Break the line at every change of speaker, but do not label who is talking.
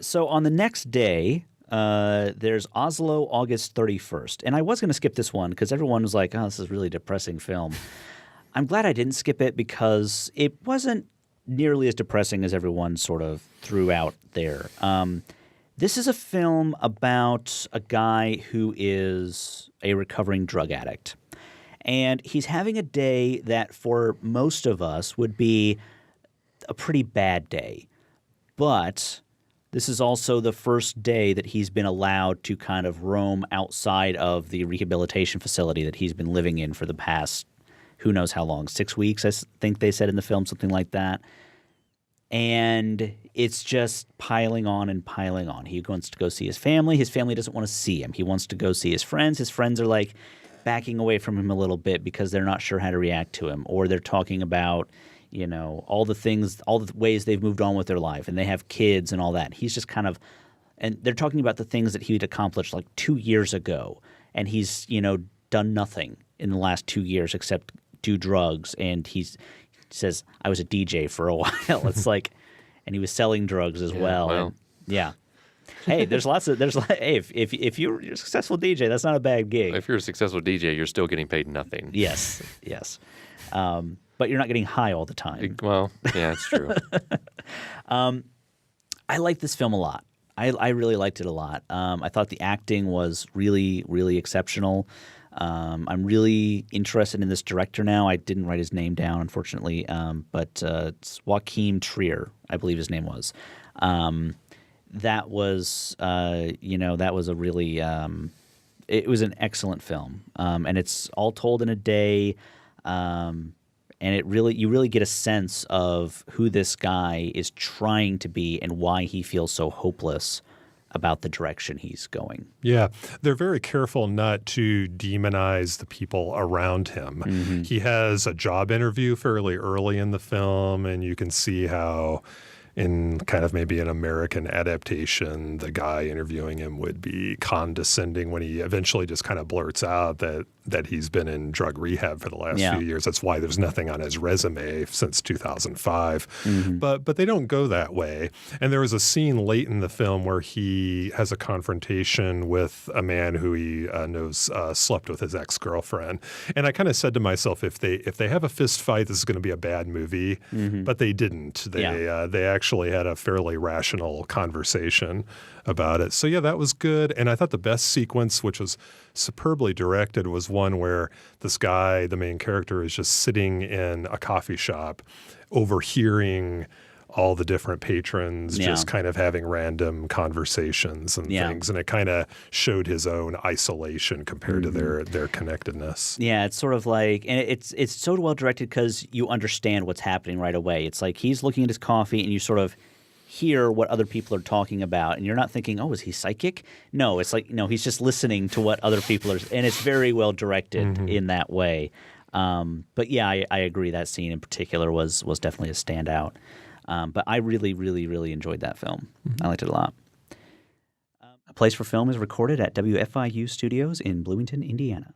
So on the next day, there's Oslo August 31st. And I was going to skip this one because everyone was like, oh, this is a really depressing film. I'm glad I didn't skip it because it wasn't nearly as depressing as everyone sort of threw out there. This is a film about a guy who is a recovering drug addict. And he's having a day that for most of us would be a pretty bad day. But this is also the first day that he's been allowed to kind of roam outside of the rehabilitation facility that he's been living in for the past who knows how long, 6 weeks, I think they said in the film, something like that. And it's just piling on and piling on. He wants to go see his family. His family doesn't want to see him. He wants to go see his friends. His friends are like backing away from him a little bit because they're not sure how to react to him, or they're talking about, you know, all the things, all the ways they've moved on with their life, and they have kids and all that. He's just kind of – and they're talking about the things that he'd accomplished like 2 years ago, and he's, you know, done nothing in the last 2 years except do drugs. And he says, I was a DJ for a while. It's like – and he was selling drugs as well.
Well.
And, yeah. Hey, hey, if you're a successful DJ, that's not a bad gig.
If you're a successful DJ, you're still getting paid nothing.
Yes. But you're not getting high all the time.
Well, yeah, it's true.
I like this film a lot. I really liked it a lot. I thought the acting was really, really exceptional. I'm really interested in this director now. I didn't write his name down, unfortunately, but it's Joachim Trier, I believe his name was. That was, that was a really it was an excellent film, and it's all told in a day, and you really get a sense of who this guy is trying to be and why he feels so hopeless about the direction he's going.
Yeah, they're very careful not to demonize the people around him. Mm-hmm. He has a job interview fairly early in the film, and you can see how in kind of maybe an American adaptation, the guy interviewing him would be condescending when he eventually just kind of blurts out that he's been in drug rehab for the last few years. That's why there's nothing on his resume since 2005. Mm-hmm. But they don't go that way. And there was a scene late in the film where he has a confrontation with a man who he knows slept with his ex-girlfriend. And I kind of said to myself, if they have a fist fight, this is going to be a bad movie. Mm-hmm. But they didn't. They actually had a fairly rational conversation about it. So yeah, that was good. And I thought the best sequence, which was superbly directed, was one where this guy, the main character, is just sitting in a coffee shop overhearing all the different patrons just kind of having random conversations and things. And it kind of showed his own isolation compared to their connectedness.
Yeah, it's sort of like – and it's so well directed because you understand what's happening right away. It's like he's looking at his coffee and you sort of hear what other people are talking about. And you're not thinking, oh, is he psychic? No, it's like, no, he's just listening to what other people are – and it's very well directed in that way. But yeah, I agree. That scene in particular was definitely a standout. But I really, really, really enjoyed that film. Mm-hmm. I liked it a lot. A Place for Film is recorded at WFIU Studios in Bloomington, Indiana.